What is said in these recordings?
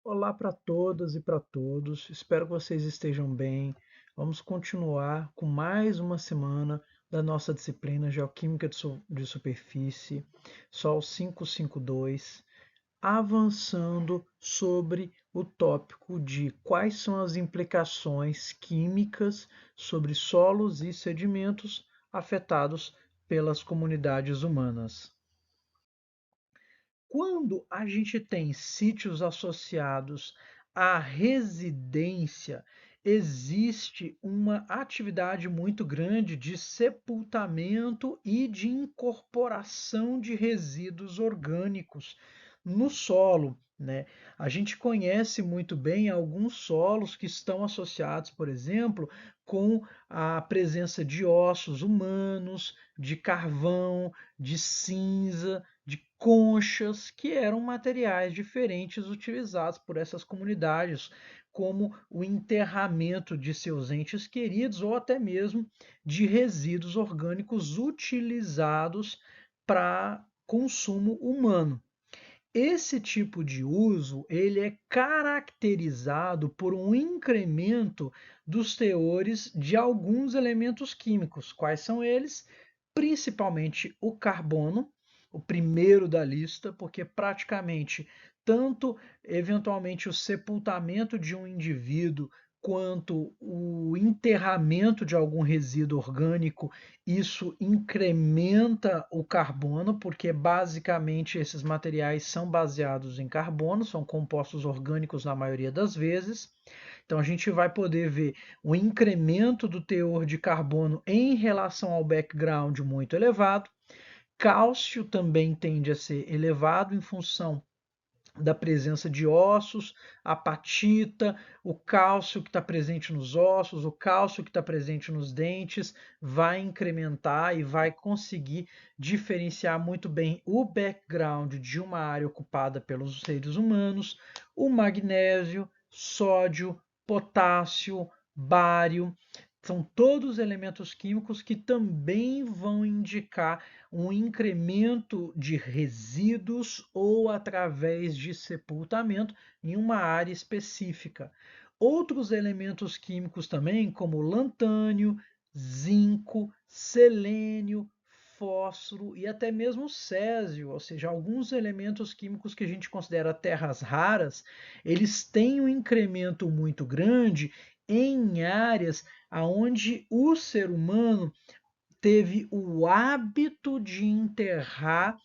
Olá para todas e para todos, espero que vocês estejam bem. Vamos continuar com mais uma semana da nossa disciplina Geoquímica de Superfície, Sol 552, avançando sobre o tópico de quais são as implicações químicas sobre solos e sedimentos afetados pelas comunidades humanas. Quando a gente tem sítios associados à residência, existe uma atividade muito grande de sepultamento e de incorporação de resíduos orgânicos no solo, né? A gente conhece muito bem alguns solos que estão associados, por exemplo, com a presença de ossos humanos, de carvão, de cinza, de conchas, que eram materiais diferentes utilizados por essas comunidades, como o enterramento de seus entes queridos ou até mesmo de resíduos orgânicos utilizados para consumo humano. Esse tipo de uso, ele é caracterizado por um incremento dos teores de alguns elementos químicos. Quais são eles? Principalmente o carbono, o primeiro da lista, porque praticamente tanto eventualmente o sepultamento de um indivíduo quanto o enterramento de algum resíduo orgânico, isso incrementa o carbono, porque basicamente esses materiais são baseados em carbono, são compostos orgânicos na maioria das vezes. Então a gente vai poder ver o incremento do teor de carbono em relação ao background muito elevado. Cálcio também tende a ser elevado em função da presença de ossos, apatita, o cálcio que está presente nos ossos, o cálcio que está presente nos dentes, vai incrementar e vai conseguir diferenciar muito bem o background de uma área ocupada pelos seres humanos, o magnésio, sódio, potássio, bário. São todos elementos químicos que também vão indicar um incremento de resíduos ou através de sepultamento em uma área específica. Outros elementos químicos também, como lantânio, zinco, selênio, fósforo e até mesmo césio, ou seja, alguns elementos químicos que a gente considera terras raras, eles têm um incremento muito grande em áreas aonde o ser humano teve o hábito de enterrar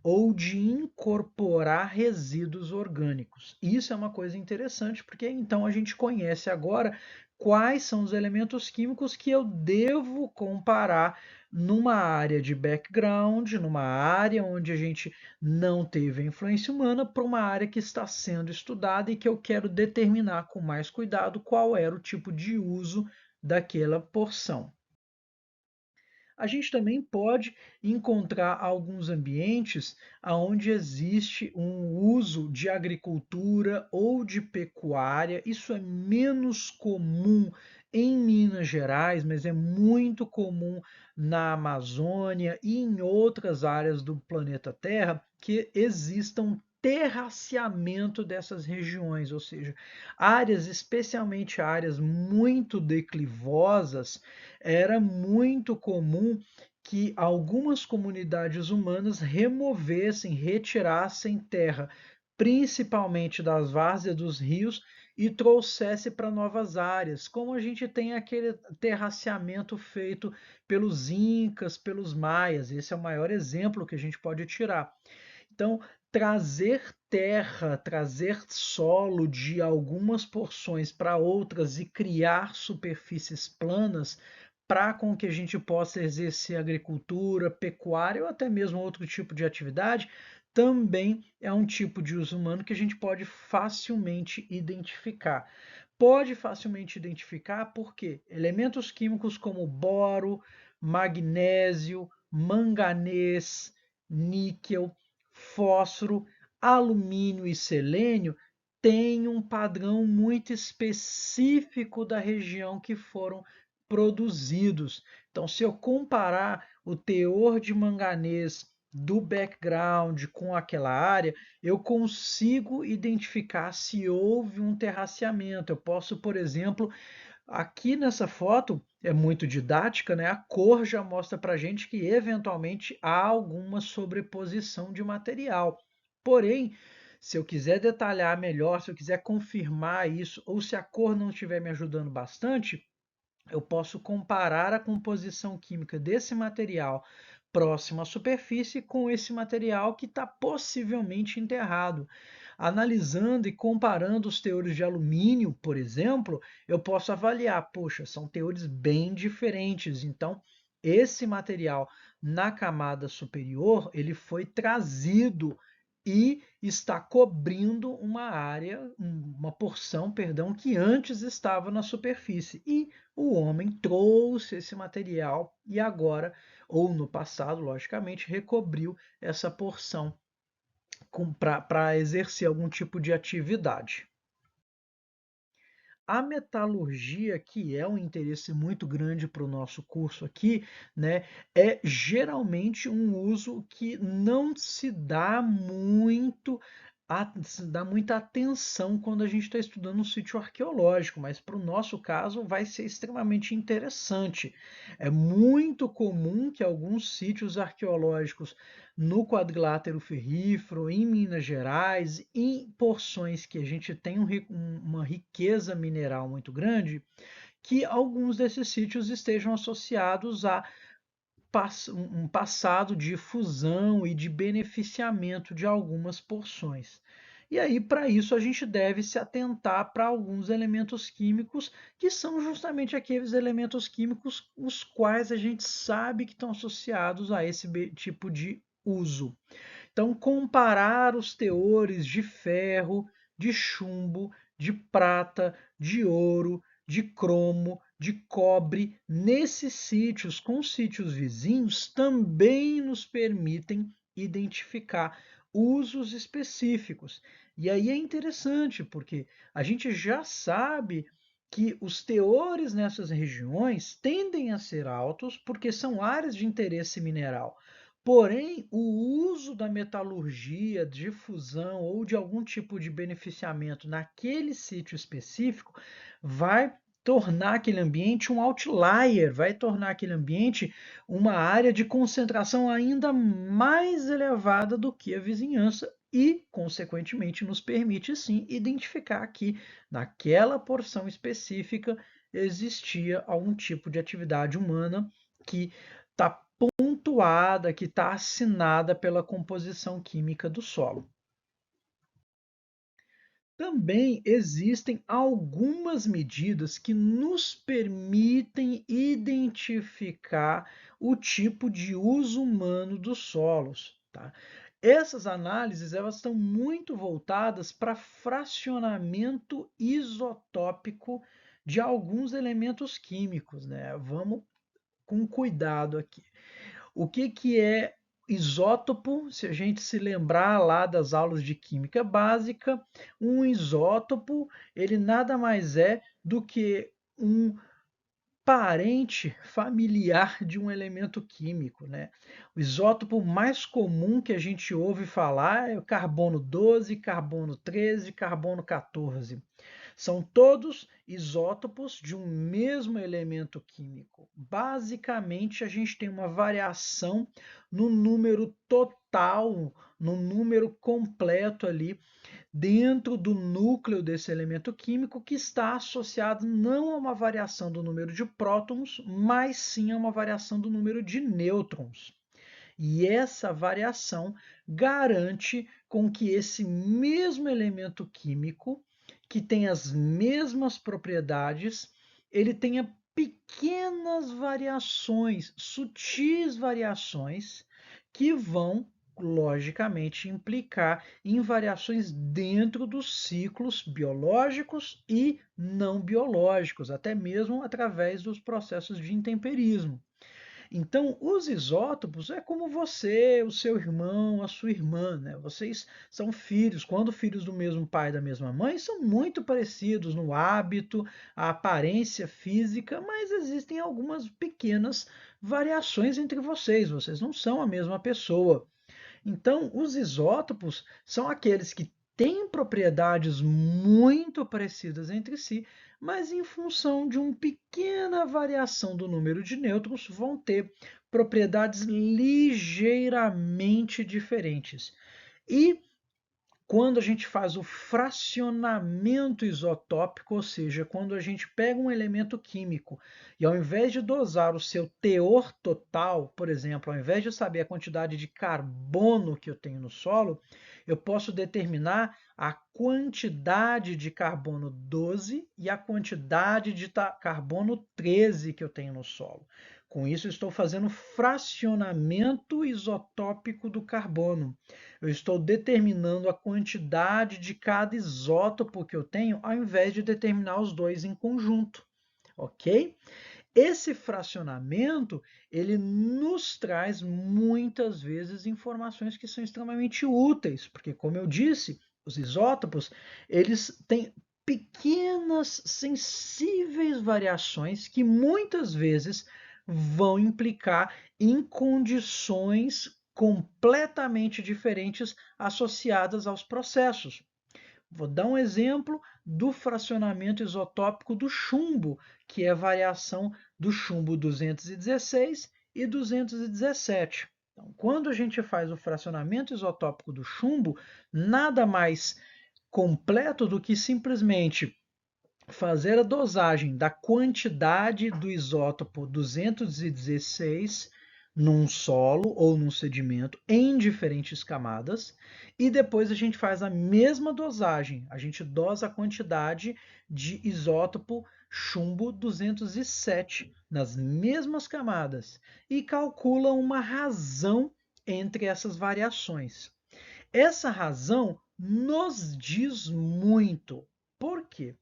ou de incorporar resíduos orgânicos. Isso é uma coisa interessante, porque então a gente conhece agora quais são os elementos químicos que eu devo comparar numa área de background, numa área onde a gente não teve a influência humana, para uma área que está sendo estudada e que eu quero determinar com mais cuidado qual era o tipo de uso daquela porção. A gente também pode encontrar alguns ambientes onde existe um uso de agricultura ou de pecuária. Isso é menos comum em Minas Gerais, mas é muito comum na Amazônia e em outras áreas do planeta Terra que existam terraceamento dessas regiões, ou seja, áreas, especialmente áreas muito declivosas, era muito comum que algumas comunidades humanas removessem, retirassem terra, principalmente das várzeas dos rios, e trouxesse para novas áreas, como a gente tem aquele terraceamento feito pelos incas, pelos maias. Esse é o maior exemplo que a gente pode tirar. Então, trazer terra, trazer solo de algumas porções para outras e criar superfícies planas para com que a gente possa exercer agricultura, pecuária ou até mesmo outro tipo de atividade, também é um tipo de uso humano que a gente pode facilmente identificar. Pode facilmente identificar porque elementos químicos como boro, magnésio, manganês, níquel, fósforo, alumínio e selênio têm um padrão muito específico da região que foram produzidos. Então, se eu comparar o teor de manganês do background com aquela área, eu consigo identificar se houve um terraceamento. Eu posso, por exemplo, aqui nessa foto é muito didática, né? A cor já mostra para a gente que eventualmente há alguma sobreposição de material. Porém, se eu quiser detalhar melhor, se eu quiser confirmar isso, ou se a cor não estiver me ajudando bastante, eu posso comparar a composição química desse material próximo à superfície com esse material que está possivelmente enterrado. Analisando e comparando os teores de alumínio, por exemplo, eu posso avaliar, poxa, são teores bem diferentes. Então, esse material na camada superior, ele foi trazido e está cobrindo uma área, uma porção, perdão, que antes estava na superfície. E o homem trouxe esse material e agora, ou no passado, logicamente, recobriu essa porção para exercer algum tipo de atividade. A metalurgia, que é um interesse muito grande para o nosso curso aqui, né, é geralmente um uso que não se dá muita atenção quando a gente está estudando um sítio arqueológico, mas para o nosso caso vai ser extremamente interessante. É muito comum que alguns sítios arqueológicos no quadrilátero ferrífero, em Minas Gerais, em porções que a gente tem uma riqueza mineral muito grande, que alguns desses sítios estejam associados a um passado de fusão e de beneficiamento de algumas porções. E aí, para isso, a gente deve se atentar para alguns elementos químicos que são justamente aqueles elementos químicos os quais a gente sabe que estão associados a esse tipo de uso. Então, comparar os teores de ferro, de chumbo, de prata, de ouro, de cromo, de cobre nesses sítios com sítios vizinhos também nos permitem identificar usos específicos. E aí é interessante, porque a gente já sabe que os teores nessas regiões tendem a ser altos porque são áreas de interesse mineral. Porém, o uso da metalurgia, de fusão ou de algum tipo de beneficiamento naquele sítio específico vai tornar aquele ambiente um outlier, vai tornar aquele ambiente uma área de concentração ainda mais elevada do que a vizinhança e, consequentemente, nos permite sim identificar que naquela porção específica existia algum tipo de atividade humana que está pontuada, que está assinada pela composição química do solo. Também existem algumas medidas que nos permitem identificar o tipo de uso humano dos solos. Tá? Essas análises elas estão muito voltadas para fracionamento isotópico de alguns elementos químicos. Né? Vamos com cuidado aqui. O que, que é isótopo? Se a gente se lembrar lá das aulas de química básica, um isótopo ele nada mais é do que um parente familiar de um elemento químico, né? O isótopo mais comum que a gente ouve falar é o carbono 12, carbono 13, carbono 14. São todos isótopos de um mesmo elemento químico. Basicamente, a gente tem uma variação no número total, no número completo ali dentro do núcleo desse elemento químico que está associado não a uma variação do número de prótons, mas sim a uma variação do número de nêutrons. E essa variação garante com que esse mesmo elemento químico, que tem as mesmas propriedades, ele tenha pequenas variações, sutis variações, que vão, logicamente, implicar em variações dentro dos ciclos biológicos e não biológicos, até mesmo através dos processos de intemperismo. Então, os isótopos é como você, o seu irmão, a sua irmã, né? Vocês são filhos, quando filhos do mesmo pai e da mesma mãe, são muito parecidos no hábito, a aparência física, mas existem algumas pequenas variações entre vocês. Vocês não são a mesma pessoa. Então, os isótopos são aqueles que têm propriedades muito parecidas entre si, mas em função de uma pequena variação do número de nêutrons, vão ter propriedades ligeiramente diferentes. E quando a gente faz o fracionamento isotópico, ou seja, quando a gente pega um elemento químico e ao invés de dosar o seu teor total, por exemplo, ao invés de saber a quantidade de carbono que eu tenho no solo, eu posso determinar a quantidade de carbono 12 e a quantidade de carbono 13 que eu tenho no solo. Com isso, eu estou fazendo fracionamento isotópico do carbono. Eu estou determinando a quantidade de cada isótopo que eu tenho, ao invés de determinar os dois em conjunto, ok? Esse fracionamento, ele nos traz muitas vezes informações que são extremamente úteis, porque como eu disse, os isótopos, eles têm pequenas, sensíveis variações que muitas vezes vão implicar em condições completamente diferentes associadas aos processos. Vou dar um exemplo do fracionamento isotópico do chumbo, que é a variação do chumbo 216 e 217. Então, quando a gente faz o fracionamento isotópico do chumbo, nada mais completo do que simplesmente fazer a dosagem da quantidade do isótopo 216 num solo ou num sedimento em diferentes camadas, e depois a gente faz a mesma dosagem, a gente dosa a quantidade de isótopo chumbo 207 nas mesmas camadas e calcula uma razão entre essas variações. Essa razão nos diz muito. Por quê?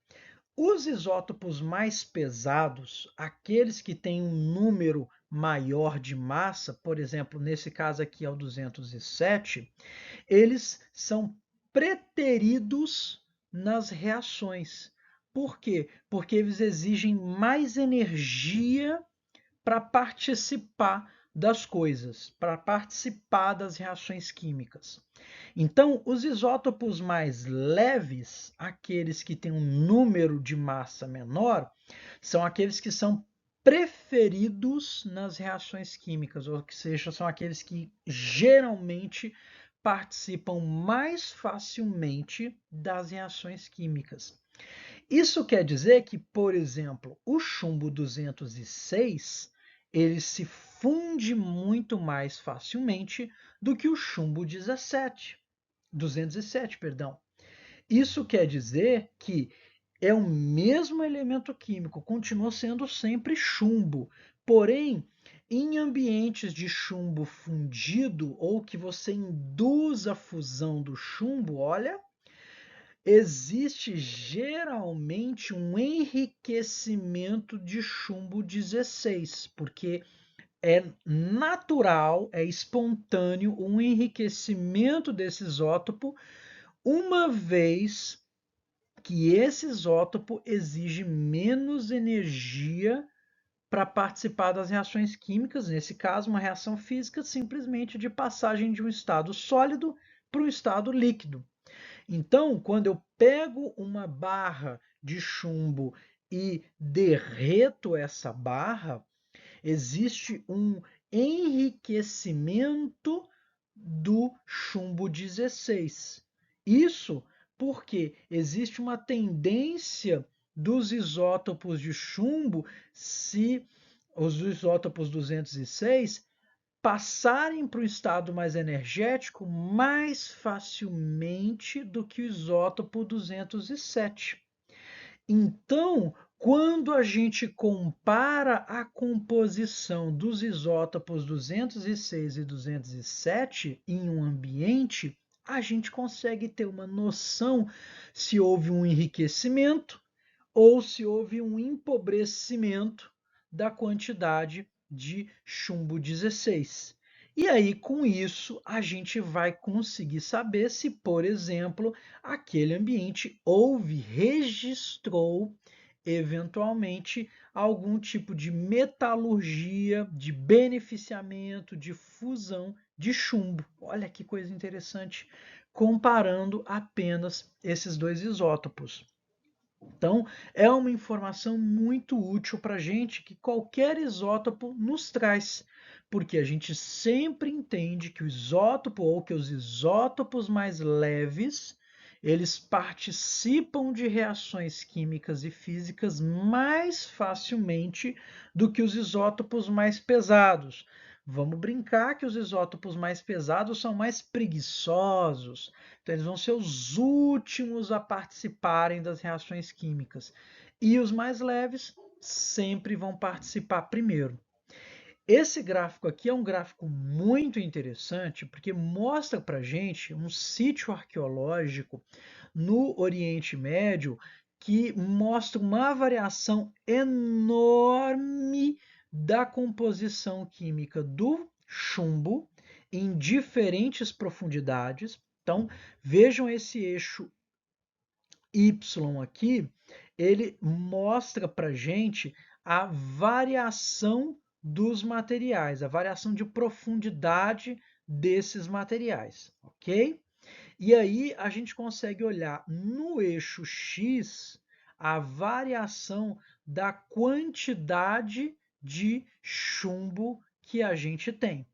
Os isótopos mais pesados, aqueles que têm um número maior de massa, por exemplo, nesse caso aqui é o 207, eles são preteridos nas reações. Por quê? Porque eles exigem mais energia para participar das coisas, para participar das reações químicas. Então, os isótopos mais leves, aqueles que têm um número de massa menor, são aqueles que são preferidos nas reações químicas, ou seja, são aqueles que geralmente participam mais facilmente das reações químicas. Isso quer dizer que, por exemplo, o chumbo 206 ele se funde muito mais facilmente do que o chumbo 207, perdão. Isso quer dizer que é o mesmo elemento químico, continua sendo sempre chumbo, porém, em ambientes de chumbo fundido ou que você induz a fusão do chumbo, olha, existe geralmente um enriquecimento de chumbo 16, porque é natural, é espontâneo um enriquecimento desse isótopo, uma vez que esse isótopo exige menos energia para participar das reações químicas, nesse caso, uma reação física simplesmente de passagem de um estado sólido para um estado líquido. Então, quando eu pego uma barra de chumbo e derreto essa barra, existe um enriquecimento do chumbo 16. Isso porque existe uma tendência dos isótopos de chumbo, se os isótopos 206 passarem para o estado mais energético mais facilmente do que o isótopo 207. Então, quando a gente compara a composição dos isótopos 206 e 207 em um ambiente, a gente consegue ter uma noção se houve um enriquecimento ou se houve um empobrecimento da quantidade de chumbo 16. E aí, com isso, a gente vai conseguir saber se, por exemplo, aquele ambiente registrou eventualmente algum tipo de metalurgia, de beneficiamento, de fusão de chumbo. Olha que coisa interessante, comparando apenas esses dois isótopos. Então, é uma informação muito útil para a gente que qualquer isótopo nos traz, porque a gente sempre entende que o isótopo ou que os isótopos mais leves, eles participam de reações químicas e físicas mais facilmente do que os isótopos mais pesados. Vamos brincar que os isótopos mais pesados são mais preguiçosos, então, eles vão ser os últimos a participarem das reações químicas. E os mais leves sempre vão participar primeiro. Esse gráfico aqui é um gráfico muito interessante porque mostra para gente um sítio arqueológico no Oriente Médio que mostra uma variação enorme da composição química do chumbo em diferentes profundidades. Então, vejam esse eixo Y aqui, ele mostra para gente a variação dos materiais, a variação de profundidade desses materiais, ok? E aí a gente consegue olhar no eixo X a variação da quantidade de chumbo que a gente tem.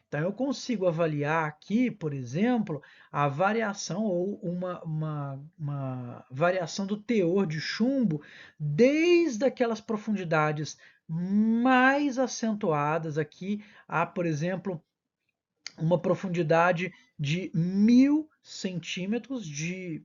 Então, eu consigo avaliar aqui, por exemplo, a variação ou uma variação do teor de chumbo desde aquelas profundidades mais acentuadas aqui a, por exemplo, uma profundidade de 1.000 centímetros, de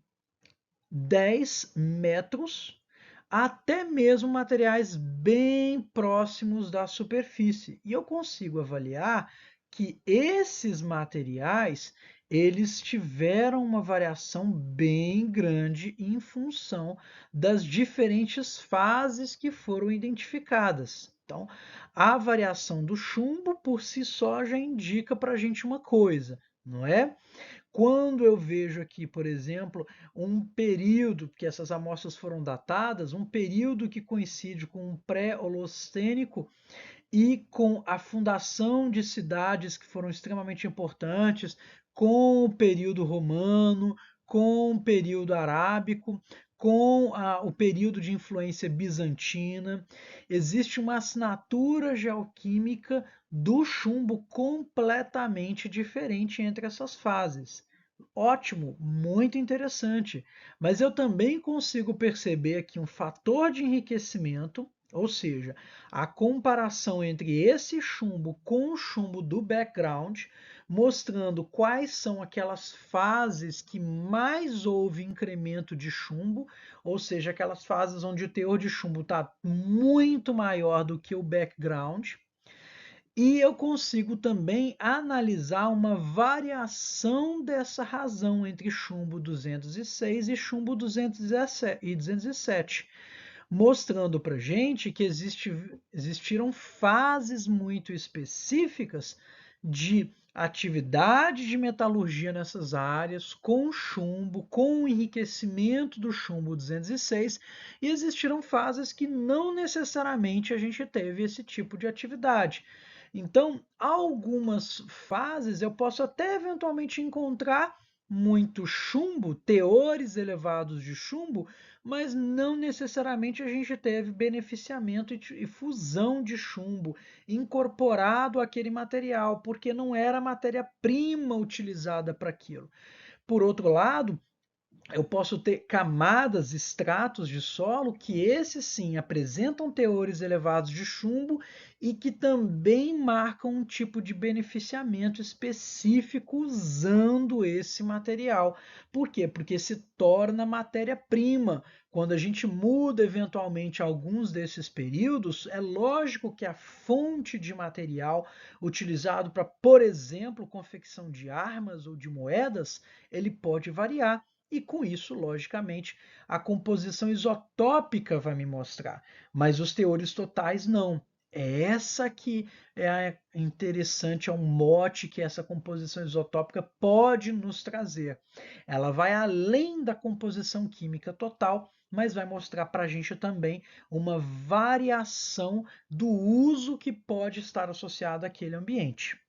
10 metros, até mesmo materiais bem próximos da superfície. E eu consigo avaliar que esses materiais eles tiveram uma variação bem grande em função das diferentes fases que foram identificadas. Então, a variação do chumbo por si só já indica para a gente uma coisa, não é? Quando eu vejo aqui, por exemplo, um período que essas amostras foram datadas, um período que coincide com um pré-holocênico e com a fundação de cidades que foram extremamente importantes, com o período romano, com o período arábico, com o período de influência bizantina. Existe uma assinatura geoquímica do chumbo completamente diferente entre essas fases. Ótimo, muito interessante. Mas eu também consigo perceber aqui um fator de enriquecimento, ou seja, a comparação entre esse chumbo com o chumbo do background, mostrando quais são aquelas fases que mais houve incremento de chumbo, ou seja, aquelas fases onde o teor de chumbo está muito maior do que o background. E eu consigo também analisar uma variação dessa razão entre chumbo 206 e chumbo 207, mostrando para gente que existiram fases muito específicas de atividade de metalurgia nessas áreas, com chumbo, com o enriquecimento do chumbo 206, e existiram fases que não necessariamente a gente teve esse tipo de atividade. Então, algumas fases eu posso até eventualmente encontrar muito chumbo, teores elevados de chumbo, mas não necessariamente a gente teve beneficiamento e fusão de chumbo incorporado àquele material, porque não era a matéria-prima utilizada para aquilo. Por outro lado, eu posso ter camadas, estratos de solo que esses sim apresentam teores elevados de chumbo e que também marcam um tipo de beneficiamento específico usando esse material. Por quê? Porque se torna matéria-prima. Quando a gente muda eventualmente alguns desses períodos, é lógico que a fonte de material utilizado para, por exemplo, confecção de armas ou de moedas, ele pode variar. E com isso, logicamente, a composição isotópica vai me mostrar, mas os teores totais não. É essa que é interessante, é um mote que essa composição isotópica pode nos trazer. Ela vai além da composição química total, mas vai mostrar para a gente também uma variação do uso que pode estar associado àquele ambiente.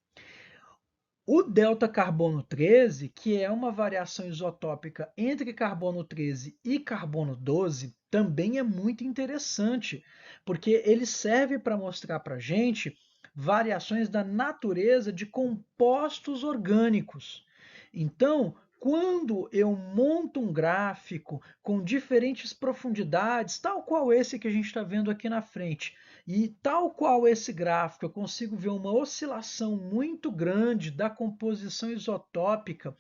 O delta carbono 13, que é uma variação isotópica entre carbono 13 e carbono 12, também é muito interessante, porque ele serve para mostrar para a gente variações da natureza de compostos orgânicos. Então, quando eu monto um gráfico com diferentes profundidades, tal qual esse que a gente está vendo aqui na frente, e tal qual esse gráfico, eu consigo ver uma oscilação muito grande da composição isotópica,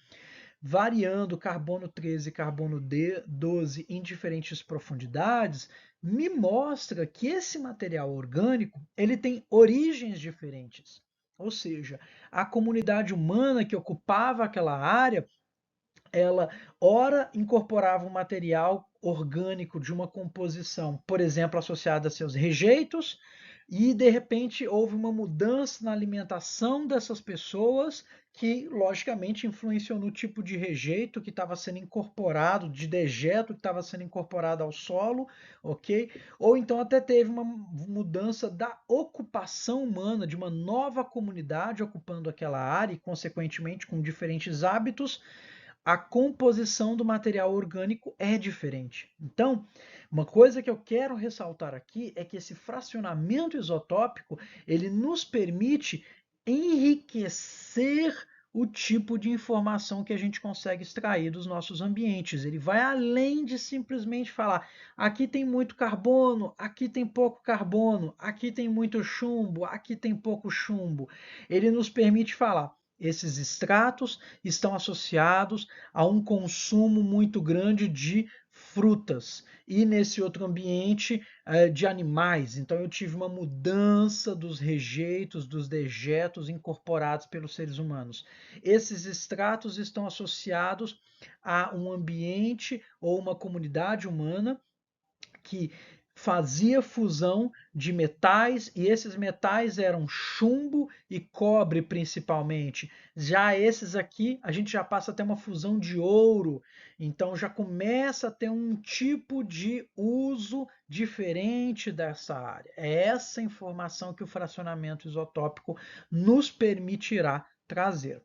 variando carbono 13 e carbono 12 em diferentes profundidades, me mostra que esse material orgânico ele tem origens diferentes. Ou seja, a comunidade humana que ocupava aquela área ela ora incorporava um material orgânico de uma composição, por exemplo, associada a seus rejeitos, e de repente houve uma mudança na alimentação dessas pessoas que, logicamente, influenciou no tipo de rejeito que estava sendo incorporado, de dejeto que estava sendo incorporado ao solo, ok? Ou então até teve uma mudança da ocupação humana, de uma nova comunidade ocupando aquela área e, consequentemente, com diferentes hábitos, a composição do material orgânico é diferente. Então, uma coisa que eu quero ressaltar aqui é que esse fracionamento isotópico, ele nos permite enriquecer o tipo de informação que a gente consegue extrair dos nossos ambientes. Ele vai além de simplesmente falar: aqui tem muito carbono, aqui tem pouco carbono, aqui tem muito chumbo, aqui tem pouco chumbo. Ele nos permite falar: esses extratos estão associados a um consumo muito grande de frutas e nesse outro ambiente de animais. Então eu tive uma mudança dos rejeitos, dos dejetos incorporados pelos seres humanos. Esses extratos estão associados a um ambiente ou uma comunidade humana que fazia fusão de metais e esses metais eram chumbo e cobre principalmente. Já esses aqui, a gente já passa a ter uma fusão de ouro, então já começa a ter um tipo de uso diferente dessa área. É essa informação que o fracionamento isotópico nos permitirá trazer.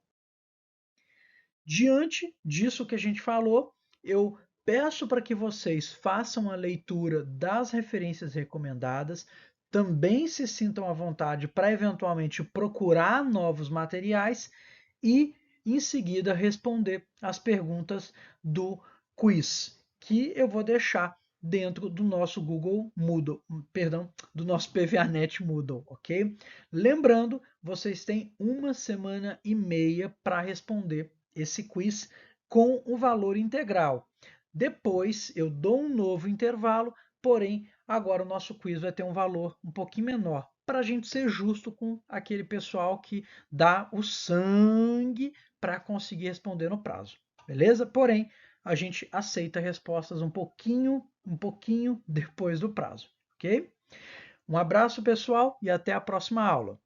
Diante disso que a gente falou, eu peço para que vocês façam a leitura das referências recomendadas, também se sintam à vontade para eventualmente procurar novos materiais e, em seguida, responder as perguntas do quiz, que eu vou deixar dentro do nosso Google Moodle, perdão, do nosso PVANet Moodle, ok? Lembrando, vocês têm 1 semana e meia para responder esse quiz com o valor integral. Depois eu dou um novo intervalo, porém agora o nosso quiz vai ter um valor um pouquinho menor, para a gente ser justo com aquele pessoal que dá o sangue para conseguir responder no prazo, beleza? Porém, a gente aceita respostas um pouquinho depois do prazo, ok? Um abraço, pessoal, e até a próxima aula.